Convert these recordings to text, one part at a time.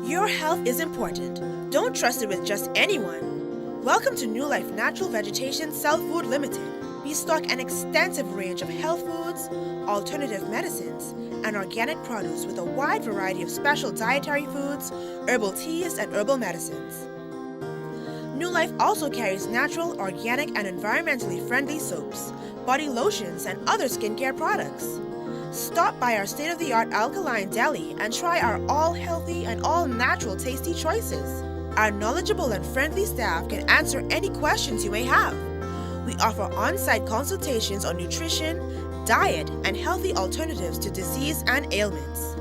Your health is important. Don't trust it with just anyone. Welcome to Newlife Natural Vegetation Cell Food Limited. We stock an extensive range of health foods, alternative medicines, and organic produce with a wide variety of special dietary foods, herbal teas, and herbal medicines. Newlife also carries natural, organic, and environmentally friendly soaps, body lotions, and other skincare products. Stop by our state-of-the-art Alkaline deli and try our all-healthy and all-natural tasty choices. Our knowledgeable and friendly staff can answer any questions you may have. We offer on-site consultations on nutrition, diet, and healthy alternatives to disease and ailments.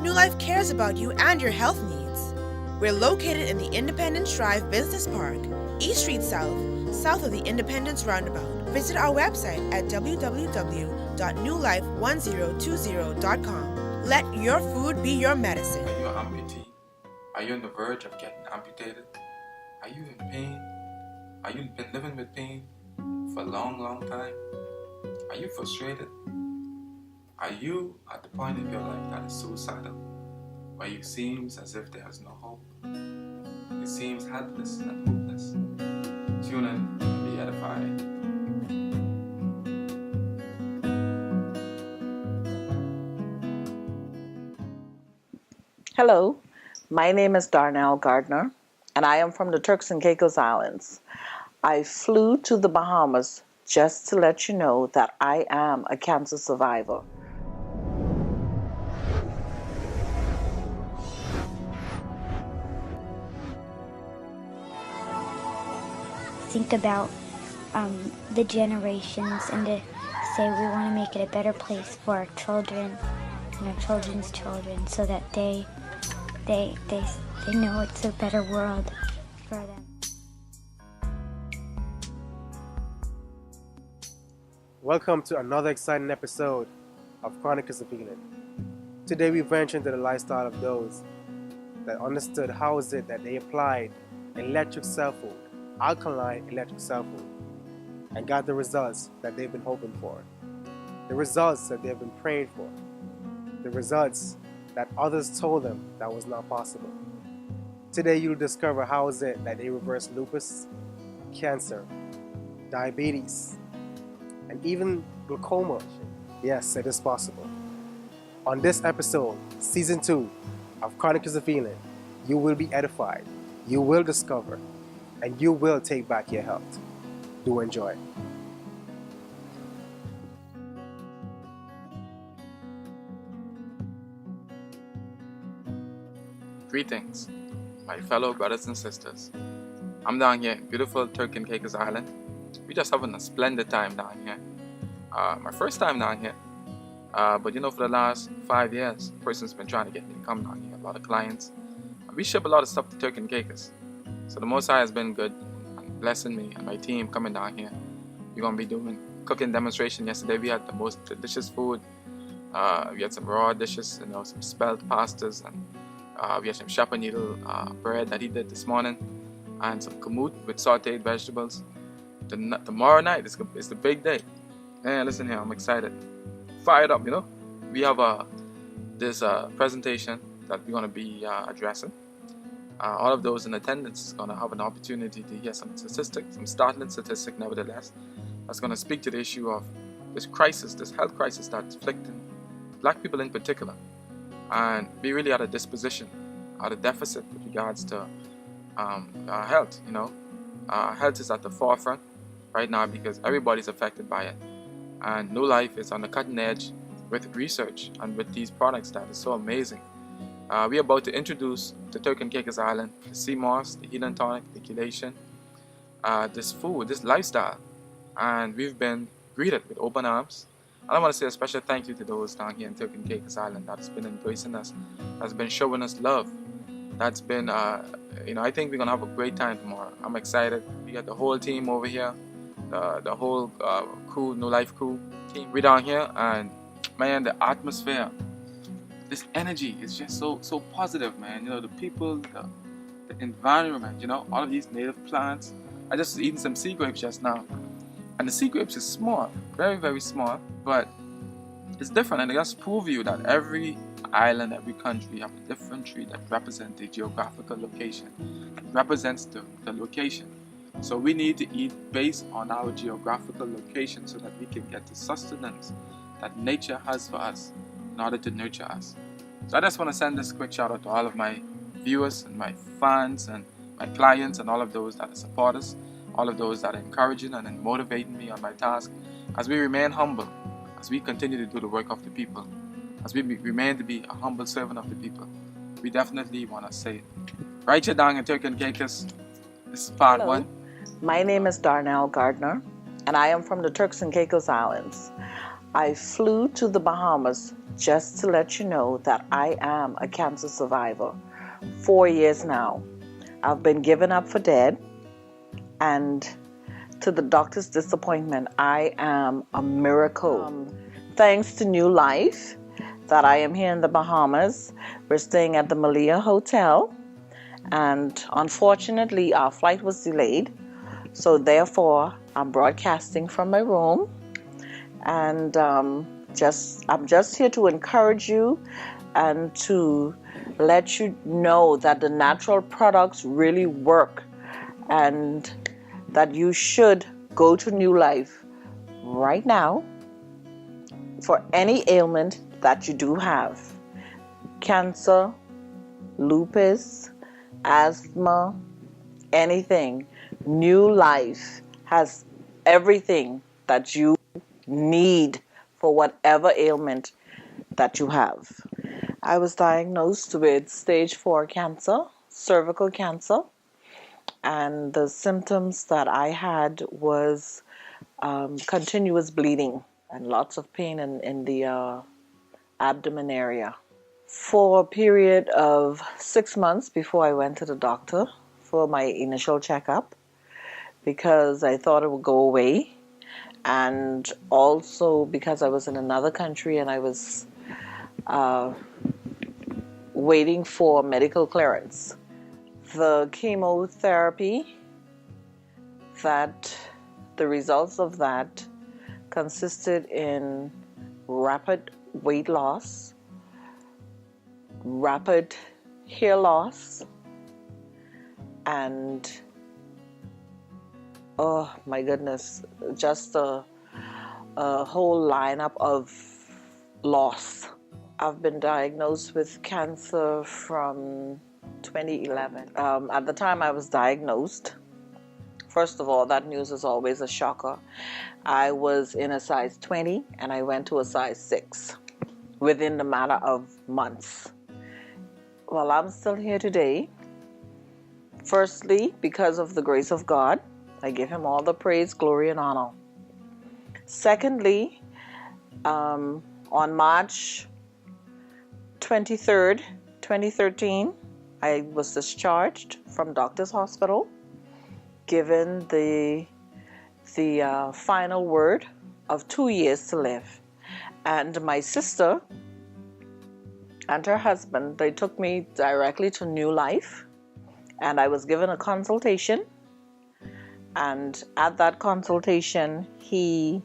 Newlife cares about you and your health needs. We're located in the Independence Drive Business Park, East Street South, south of the Independence Roundabout. Visit our website at www.newlife1020.com. Let your food be your medicine. Are you an amputee? Are you on the verge of getting amputated? Are you in pain? Are you been living with pain for a long, long time? Are you frustrated? Are you at the point in your life that is suicidal, where it seems as if there is no hope? It seems helpless and hopeless. Tune in and be edified. Hello, my name is Darnell Gardner, and I am from the Turks and Caicos Islands. I flew to the Bahamas just to let you know that I am a cancer survivor. Think about the generations and to say we want to make it a better place for our children and our children's children so that they know it's a better world for them. Welcome to another exciting episode of Chronicles of Healing. Today we venture into the lifestyle of those that understood how is it that they applied electric cell food, alkaline electric cell food, and got the results that they've been hoping for, the results that they've been praying for, the results that others told them that was not possible. Today you'll discover how is it that they reverse lupus, cancer, diabetes, and even glaucoma. Yes, it is possible. On this episode, Season 2 of Chronicles of Healing, you will be edified, you will discover, and you will take back your health. Do enjoy. Greetings, my fellow brothers and sisters. I'm down here in beautiful Turks and Caicos Island. We're just having a splendid time down here. My first time down here, but for the last 5 years, a person's been trying to get me to come down here. A lot of clients. We ship a lot of stuff to Turks and Caicos, so the Most High has been good and blessing me and my team coming down here. We're gonna be doing cooking demonstration. Yesterday we had the most delicious food. We had some raw dishes, some spelt pastas, and we had some shepherd needle bread that he did this morning, and some kamut with sauteed vegetables. Tomorrow night is the big day. Man, listen here, I'm excited. Fired up, We have this presentation that we're going to be addressing. All of those in attendance is going to have an opportunity to hear some statistics, some startling statistics nevertheless, that's going to speak to the issue of this crisis, this health crisis that's afflicting black people in particular. And be really at a disposition, at a deficit with regards to health. Health is at the forefront right now because everybody's affected by it. And Newlife is on the cutting edge with research and with these products that is so amazing. We're about to introduce to Turks and Caicos Island the sea moss, the healing tonic, the chelation, this food, this lifestyle. And we've been greeted with open arms. And I want to say a special thank you to those down here in Turks and Caicos Island that has been embracing us, that's been showing us love. That's been, I think we're going to have a great time tomorrow. I'm excited. We got the whole team over here, the whole crew, Newlife crew team. We're down here, and man, the atmosphere, this energy is just so positive, man. The people, the environment, all of these native plants. I just was eating some sea grapes just now. And the sea grapes is small, very, very small, but it's different. And it just prove you that every island, every country have a different tree that represents the geographical location. It represents the location. So we need to eat based on our geographical location so that we can get the sustenance that nature has for us in order to nurture us. So I just want to send this quick shout out to all of my viewers and my fans and my clients and all of those that support us, all of those that are encouraging and motivating me on my task as we remain humble, as we continue to do the work of the people, as we remain to be a humble servant of the people. We definitely want to say it. Right here down in Turkey and Caicos, this is part Hello. 1. My name is Darnell Gardner, and I am from the Turks and Caicos Islands. I flew to the Bahamas just to let you know that I am a cancer survivor. 4 years now. I've been given up for dead, and to the doctor's disappointment, I am a miracle. Thanks to Newlife that I am here in the Bahamas. We're staying at the Malia Hotel, and unfortunately our flight was delayed, so therefore I'm broadcasting from my room, and I'm just here to encourage you and to let you know that the natural products really work, and that you should go to Newlife right now for any ailment that you do have. Cancer, lupus, asthma, anything. Newlife has everything that you need for whatever ailment that you have. I was diagnosed with stage 4 cancer, cervical cancer, and the symptoms that I had was continuous bleeding and lots of pain in the abdomen area. For a period of 6 months before I went to the doctor for my initial checkup, because I thought it would go away, and also because I was in another country and I was waiting for medical clearance. The chemotherapy, the results of that consisted in rapid weight loss, rapid hair loss, and oh my goodness, just a whole lineup of loss. I've been diagnosed with cancer from 2011. At the time I was diagnosed, first of all, that news is always a shocker. I was in a size 20 and I went to a size 6 within the matter of months. Well, I'm still here today. Firstly, because of the grace of God, I give Him all the praise, glory, and honor. Secondly, on March 23rd, 2013, I was discharged from Doctor's Hospital, given the final word of 2 years to live. And my sister and her husband, they took me directly to Newlife, and I was given a consultation. And at that consultation, he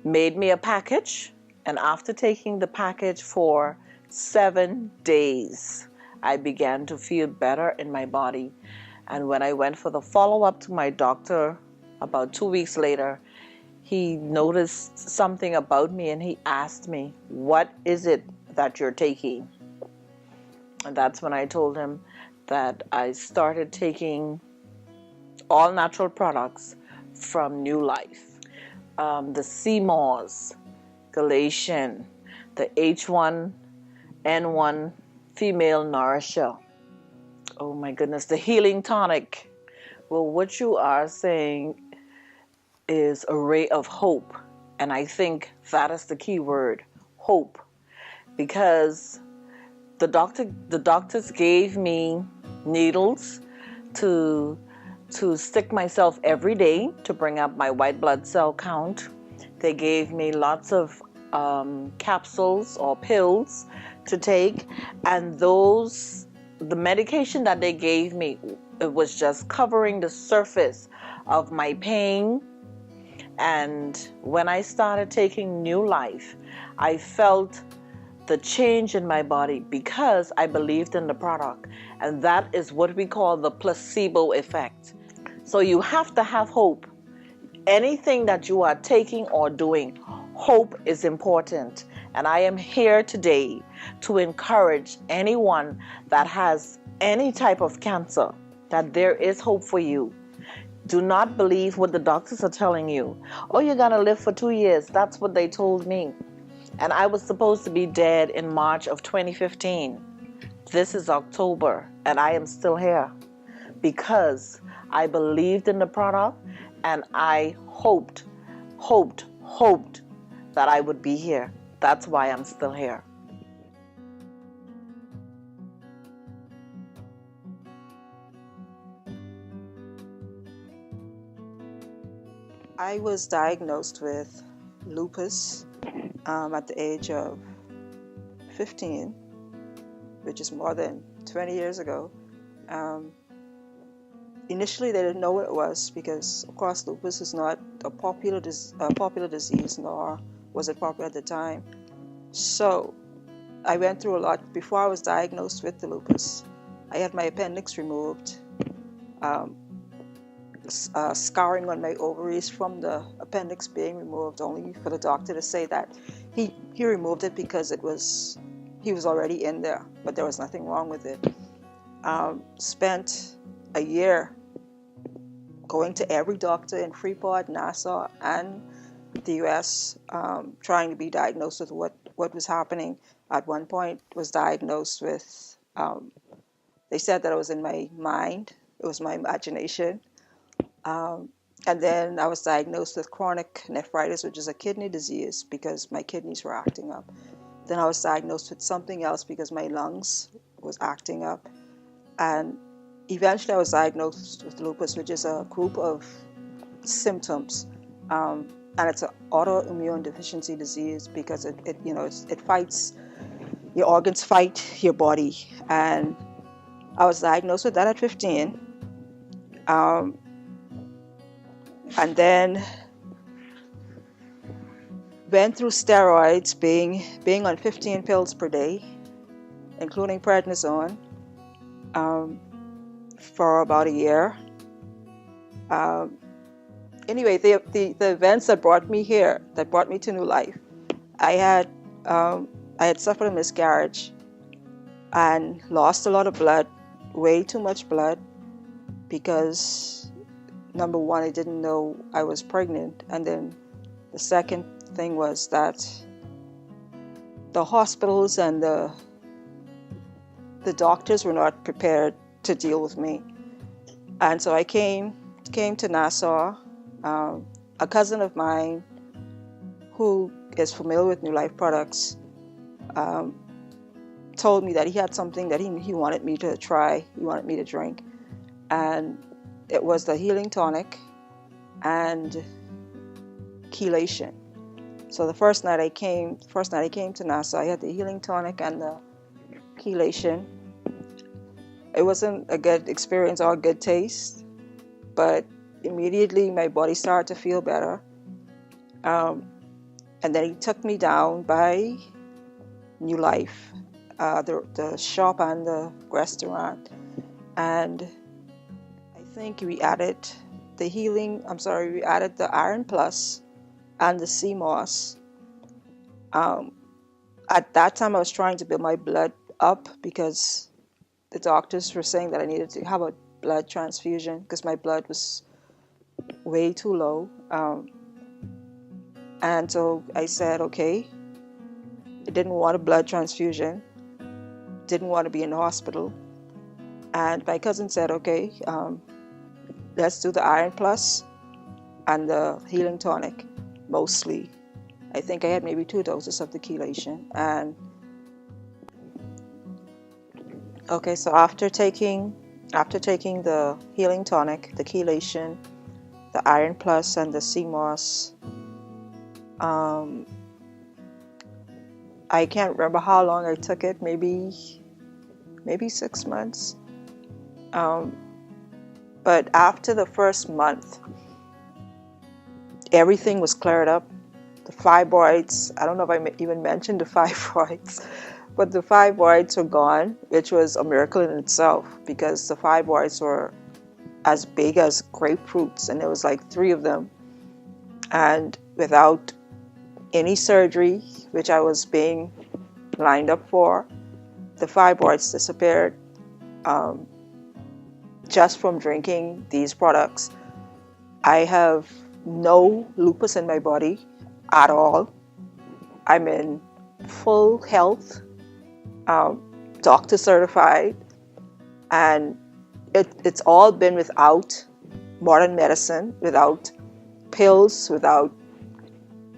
made me a package, and after taking the package for 7 days, I began to feel better in my body. And when I went for the follow-up to my doctor about 2 weeks later, he noticed something about me and he asked me, "What is it that you're taking?" And that's when I told him that I started taking all natural products from Newlife. The CMOS, Galatian, the H1N1 female nourisher. Oh my goodness, the healing tonic. Well, what you are saying is a ray of hope. And I think that is the key word, hope. Because the doctors gave me needles to stick myself every day to bring up my white blood cell count. They gave me lots of capsules or pills to take, and the medication that they gave me, it was just covering the surface of my pain. And when I started taking Newlife, I felt the change in my body because I believed in the product. And that is what we call the placebo effect. So you have to have hope. Anything that you are taking or doing, hope is important. And I am here today to encourage anyone that has any type of cancer that there is hope for you. Do not believe what the doctors are telling you. Oh, you're going to live for 2 years. That's what they told me. And I was supposed to be dead in March of 2015. This is October, and I am still here because I believed in the product and I hoped that I would be here. That's why I'm still here. I was diagnosed with lupus at the age of 15, which is more than 20 years ago. Initially, they didn't know what it was because, of course, lupus is not a popular disease, nor was it popular at the time. So I went through a lot before I was diagnosed with the lupus. I had my appendix removed, scarring on my ovaries from the appendix being removed, only for the doctor to say that he removed it because he was already in there, but there was nothing wrong with it. Spent a year going to every doctor in Freeport, Nassau, and the U.S. Trying to be diagnosed with what was happening. At one point, was diagnosed with. They said that it was in my mind. It was my imagination. And then I was diagnosed with chronic nephritis, which is a kidney disease because my kidneys were acting up. Then I was diagnosed with something else because my lungs was acting up. And eventually I was diagnosed with lupus, which is a group of symptoms. And it's an autoimmune deficiency disease because it fights, your organs fight your body. And I was diagnosed with that at 15. And then went through steroids, being on 15 pills per day, including prednisone, for about a year. Anyway, the events that brought me here, that brought me to Newlife, I had suffered a miscarriage and lost a lot of blood, way too much blood, because number one, I didn't know I was pregnant, and then the second thing was that the hospitals and the doctors were not prepared to deal with me. And so I came to Nassau. A cousin of mine who is familiar with Newlife products told me that he had something that he wanted me to try, he wanted me to drink. And it was the healing tonic and chelation. So the first night I came to Nassau, I had the healing tonic and the chelation. It wasn't a good experience or a good taste, but immediately my body started to feel better. And then he took me down by Newlife, the shop and the restaurant. And I think we added the Iron Plus and the sea moss. At that time I was trying to build my blood up because the doctors were saying that I needed to have a blood transfusion because my blood was way too low. And so I said, okay, I didn't want a blood transfusion, didn't want to be in the hospital. And my cousin said, okay, let's do the Iron Plus and the healing tonic, mostly. I think I had maybe 2 doses of the chelation. And okay, so after taking the healing tonic, the chelation, the Iron Plus, and the sea moss, I can't remember how long I took it, maybe 6 months. But after the first month, everything was cleared up. the fibroids. I don't know if I even mentioned the fibroids, but the fibroids were gone, which was a miracle in itself, because the fibroids were as big as grapefruits, and there was like 3 of them. And without any surgery, which I was being lined up for, the fibroids disappeared just from drinking these products. I have no lupus in my body at all. I'm in full health, doctor certified, and it's all been without modern medicine, without pills, without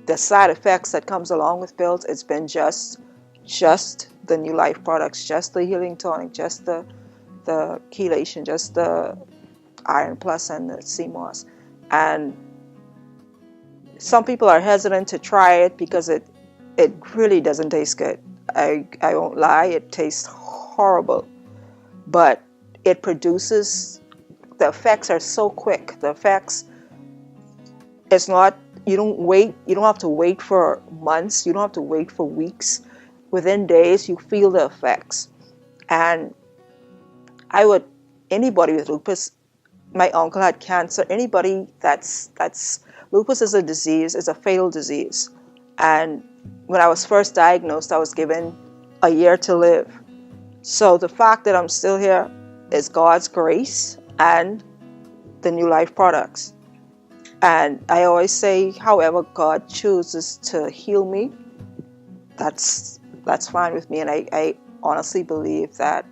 the side effects that comes along with pills. It's been just the Newlife products, just the healing tonic, just the chelation, just the Iron Plus and the CMOS. And some people are hesitant to try it because it really doesn't taste good. I won't lie, it tastes horrible. But it produces, the effects are so quick. The effects, it's not, you don't have to wait for months, you don't have to wait for weeks. Within days, you feel the effects. And anybody with lupus, my uncle had cancer, anybody lupus is a disease, it's a fatal disease. And when I was first diagnosed, I was given a year to live. So the fact that I'm still here is God's grace and the Newlife products. And I always say, however God chooses to heal me, that's fine with me. And I honestly believe that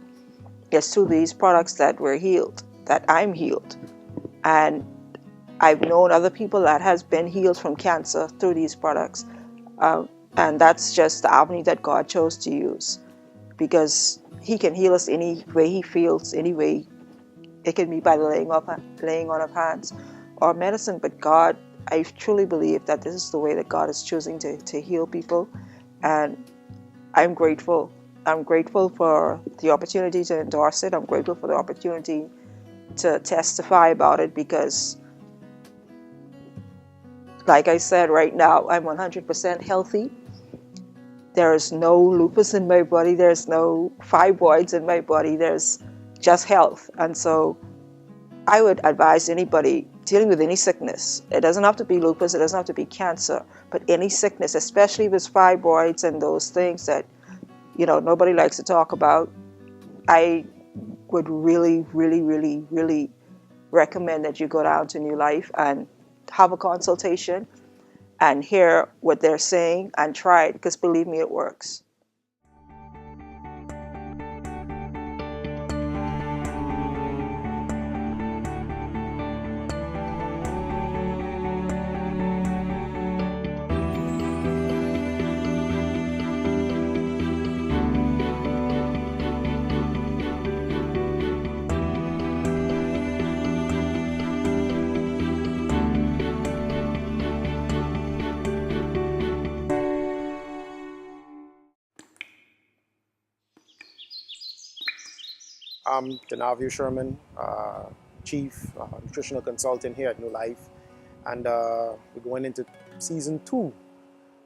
it's through these products that we're healed, that I'm healed. And I've known other people that has been healed from cancer through these products. And that's just the avenue that God chose to use, because He can heal us any way He feels, any way. It can be by the laying on of hands or medicine. But God, I truly believe that this is the way that God is choosing to heal people. And I'm grateful. I'm grateful for the opportunity to endorse it. I'm grateful for the opportunity to testify about it, because, like I said, right now I'm 100% healthy. There is no lupus in my body. There's no fibroids in my body. There's just health. And so I would advise anybody dealing with any sickness. It doesn't have to be lupus. It doesn't have to be cancer. But any sickness, especially with fibroids and those things that, nobody likes to talk about, I would really, really, really, really recommend that you go down to Newlife and have a consultation and hear what they're saying and try it, because believe me, it works. I'm Denavio Sherman, Chief Nutritional Consultant here at Newlife, and we're going into Season 2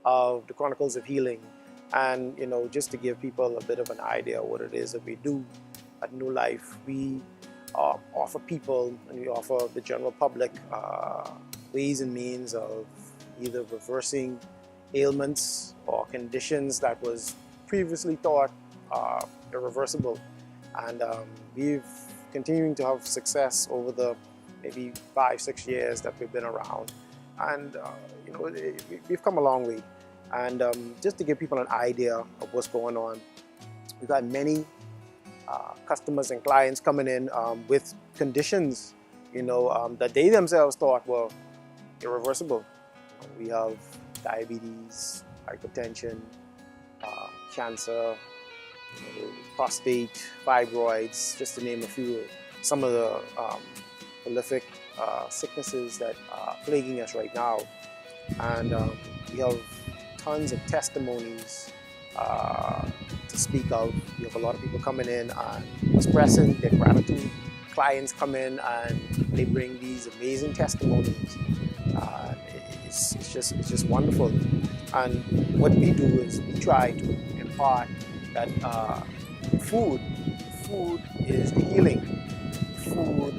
of the Chronicles of Healing. And just to give people a bit of an idea of what it is that we do at Newlife, we offer people and we offer the general public ways and means of either reversing ailments or conditions that was previously thought irreversible. And we've continuing to have success over the maybe 5-6 years that we've been around. And we've come a long way. And just to give people an idea of what's going on, we've got many customers and clients coming in with conditions, that they themselves thought were irreversible. We have diabetes, hypertension, cancer, prostate, fibroids, just to name a few, some of the prolific sicknesses that are plaguing us right now. And we have tons of testimonies to speak of. We have a lot of people coming in and expressing their gratitude. Clients come in and they bring these amazing testimonies. It's it's just wonderful. And what we do is we try to impart that food is the healing. Food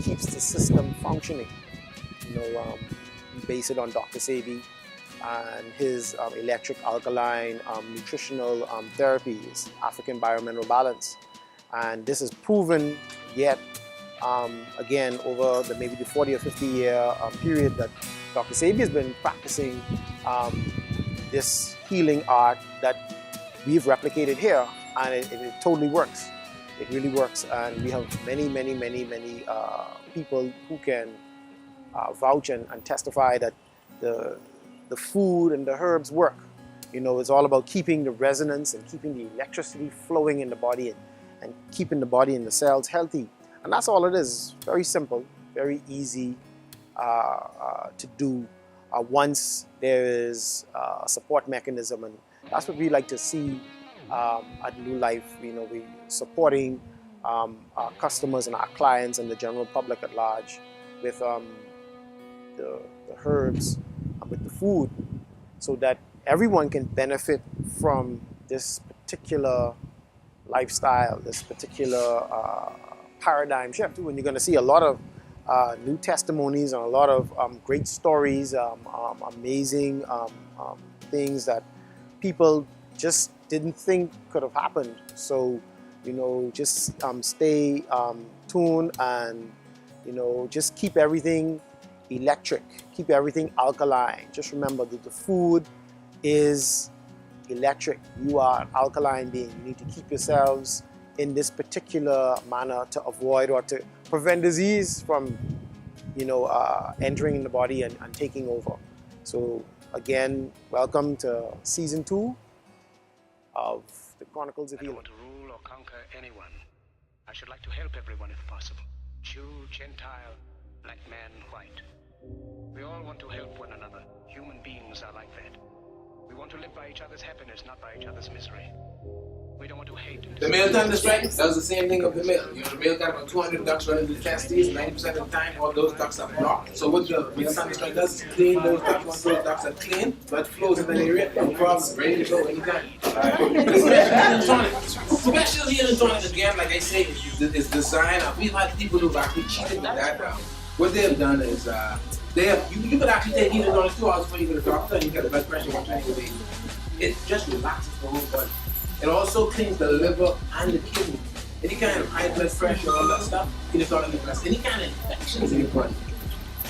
keeps the system functioning. We base it on Dr. Sebi and his electric alkaline nutritional therapies, African biomineral balance. And this is proven yet again over maybe the 40 or 50 year period that Dr. Sebi has been practicing this healing art that we've replicated here, and it totally works. It really works, and we have many people who can vouch and testify that the food and the herbs work. It's all about keeping the resonance and keeping the electricity flowing in the body and keeping the body and the cells healthy. And that's all it is. Very simple, very easy to do once there is a support mechanism. And that's what we like to see at Newlife. We're supporting our customers and our clients and the general public at large with the herbs and with the food, so that everyone can benefit from this particular lifestyle, this particular paradigm shift. And you're going to see a lot of new testimonies and a lot of great stories, amazing things that people just didn't think could have happened. So, just stay tuned and, just keep everything electric, keep everything alkaline. Just remember that the food is electric. You are an alkaline being. You need to keep yourselves in this particular manner to avoid or to prevent disease from, entering in the body and taking over. So again, welcome to season 2 of the Chronicles of I don't Healing. want to rule or conquer anyone. I should like to help everyone if possible. Jew, Gentile, black man, white. We all want to help one another. Human beings are like that. We want to live by each other's happiness, not by each other's misery. We don't want to hate and The male thunder strike, that was the same thing of the male. The male got about 200 ducks running to the testes, 90% of the time all those ducks are blocked. So what the male thunder strike does is clean those ducts. Once those ducts are clean, blood flows in that area, no problem, ready to go anytime. Special healing tonic, again, like I say, is designed. We've had people who've actually cheated with that. What they have done is, you could actually take healing tonic 2 hours before you go to the doctor and you get the blood pressure 120 a day. It just relaxes the whole body. It also cleans the liver and the kidney. Any kind of high blood pressure, all that stuff, healing tonic addresses. Any kind of infections in your body,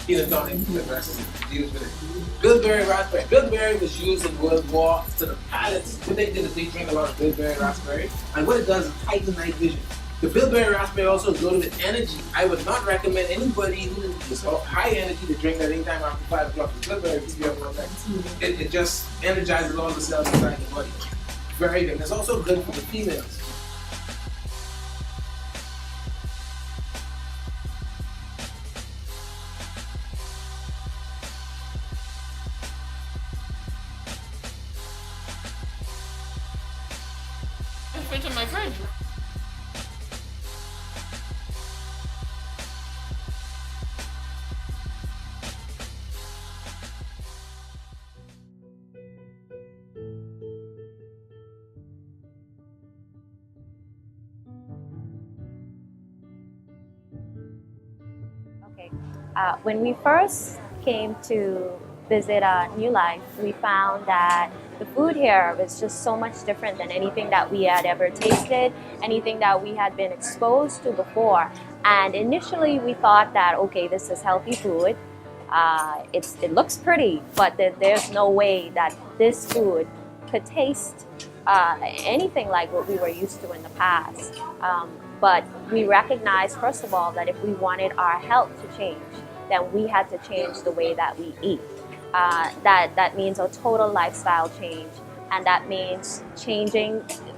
healing tonic addresses it, deals with it. Bilberry raspberry. Bilberry was used in World War to the pilots. What they did is they drink a lot of bilberry raspberry, and what it does is heighten night vision. The bilberry raspberry also is loaded with energy. I would not recommend anybody who is high energy to drink that anytime after 5 o'clock. The bilberry keeps you up all night. It just energizes all the cells inside your body. Very good. It's also good for the females. It's in my fridge. When we first came to visit Newlife, we found that the food here was just so much different than anything that we had ever tasted, anything that we had been exposed to before. And initially we thought that, okay, this is healthy food. It looks pretty, but there's no way that this food could taste anything like what we were used to in the past. But we recognized, first of all, that if we wanted our health to change, then we had to change the way that we eat. That means a total lifestyle change, and that means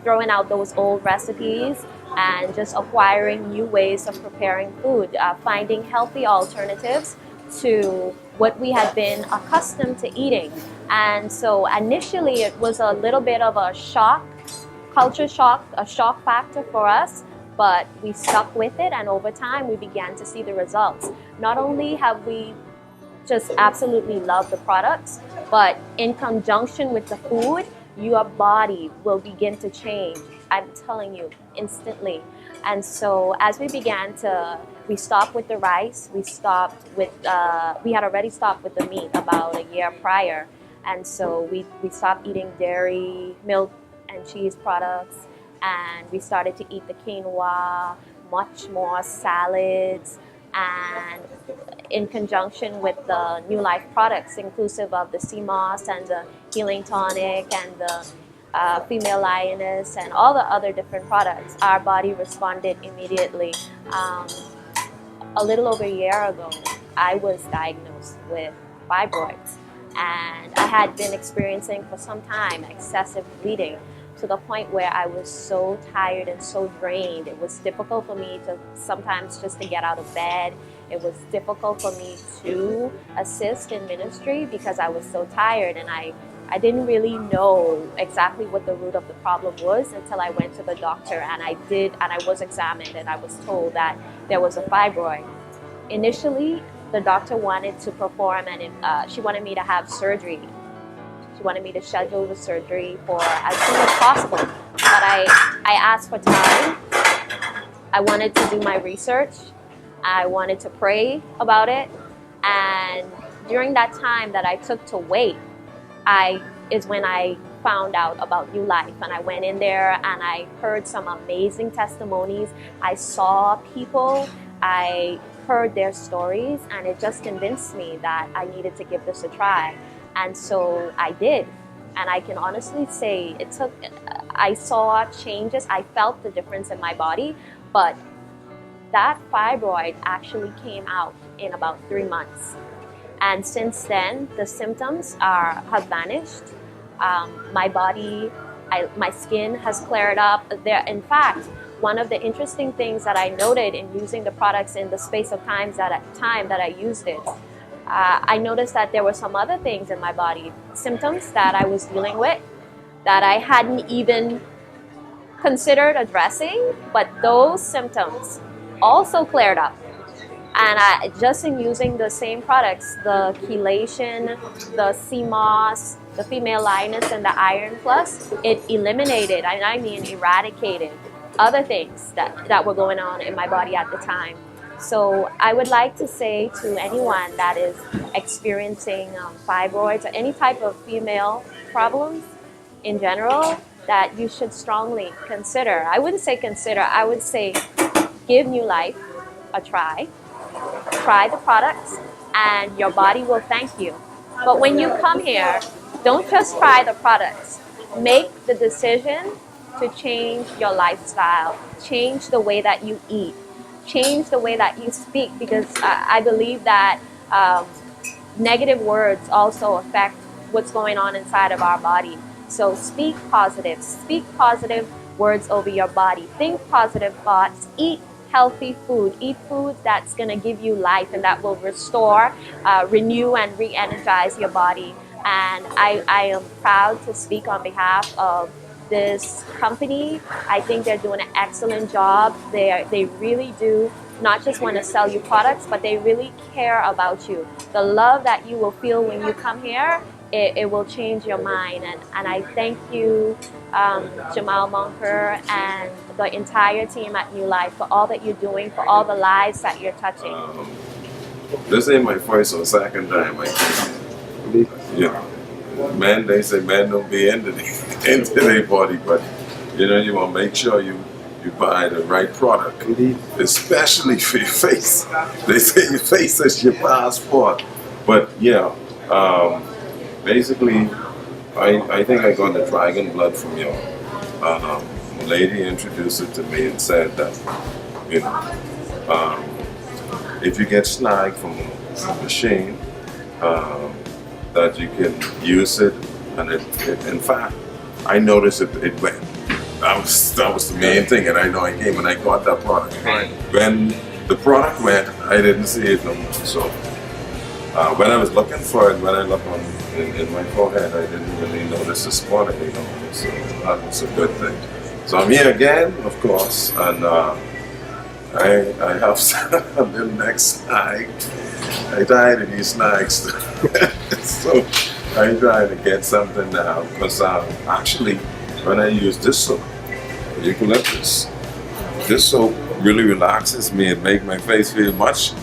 throwing out those old recipes and just acquiring new ways of preparing food, finding healthy alternatives to what we had been accustomed to eating. And so initially it was a little bit of a culture shock, a shock factor for us. But we stuck with it, and over time we began to see the results. Not only have we just absolutely love the products, but in conjunction with the food, your body will begin to change. I'm telling you, instantly. And so as we stopped with the rice, we had already stopped with the meat about a year prior. And so we stopped eating dairy, milk, and cheese products, and we started to eat the quinoa, much more salads, and in conjunction with the Newlife products, inclusive of the sea moss and the healing tonic and the female lioness and all the other different products, our body responded immediately. A little over a year ago, I was diagnosed with fibroids, and I had been experiencing for some time excessive bleeding, to the point where I was so tired and so drained. It was difficult for me to sometimes just to get out of bed. It was difficult for me to assist in ministry because I was so tired, and I didn't really know exactly what the root of the problem was until I went to the doctor, and I was examined, and I was told that there was a fibroid. Initially, the doctor wanted to perform, and she wanted me to have surgery. She wanted me to schedule the surgery for as soon as possible, but I asked for time. I wanted to do my research. I wanted to pray about it, and during that time that I took to wait, is when I found out about Newlife, and I went in there and I heard some amazing testimonies. I saw people, I heard their stories, and it just convinced me that I needed to give this a try. And so I did, and I can honestly say I saw changes, I felt the difference in my body, but that fibroid actually came out in about 3 months. And since then, the symptoms have vanished. My body, my skin has cleared up. In fact, one of the interesting things that I noted in using the products in the space of time that I used it, I noticed that there were some other things in my body, symptoms that I was dealing with that I hadn't even considered addressing, but those symptoms also cleared up. And just in using the same products, the chelation, the sea moss, the female lioness, and the iron plus, it eliminated, and I mean eradicated, other things that were going on in my body at the time. So I would like to say to anyone that is experiencing fibroids or any type of female problems in general, that you should strongly consider. I wouldn't say consider, I would say give Newlife a try. Try the products, and your body will thank you. But when you come here, don't just try the products. Make the decision to change your lifestyle, change the way that you eat, change the way that you speak, because I believe that negative words also affect what's going on inside of our body. So speak positive words over your body, think positive thoughts, eat healthy food, eat food that's going to give you life and that will restore, renew, and re-energize your body. And I am proud to speak on behalf of this company. I think they're doing an excellent job. They really do not just want to sell you products, but they really care about you. The love that you will feel when you come here, it will change your mind. And I thank you, Jamal Monker, and the entire team at Newlife for all that you're doing, for all the lives that you're touching. This ain't my first or second time I came. Yeah. Men, they say men don't be into their body, but you want to make sure you buy the right product, especially for your face. They say your face is your passport, but basically, I think I got the dragon blood from you. A lady introduced it to me and said that, if you get snag from a machine, that you can use it, and it in fact, I noticed it went. That was the main thing, and I know I came and I got that product. Right. When the product went, I didn't see it no more. So when I was looking for it, when I looked in my forehead, I didn't really notice the spot anymore. So that was a good thing. So I'm here again, of course, and I have a little neck snag. I tired of these snags. So I'm trying to get something now because actually when I use this soap, eucalyptus, this soap really relaxes me and make my face feel much,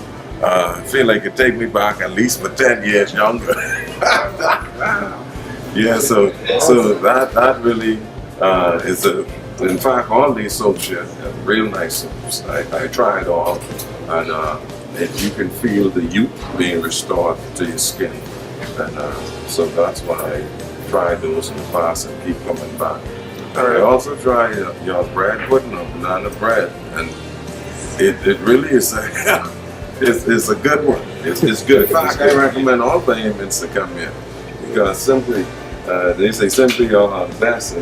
I feel like it take me back at least for 10 years younger. Yeah, so that really is in fact, all these soaps here are real nice soaps. I tried all, and you can feel the youth being restored to your skin. And so that's why I tried those in the past and keep coming back. And I also tried your bread pudding or banana bread, and it really is it's a good one. It's good. In fact, I recommend all Bahamians to come here because simply, they say simply you're our best.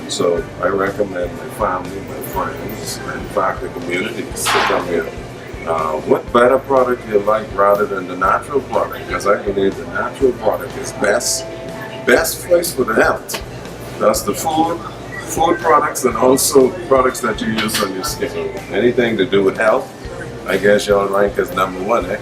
So I recommend my family, my friends, and in fact the communities to come here. What better product you like rather than the natural product? Because I believe the natural product is best place for the health. That's the food products and also products that you use on your skin. Anything to do with health, I guess y'all rank as number one, eh?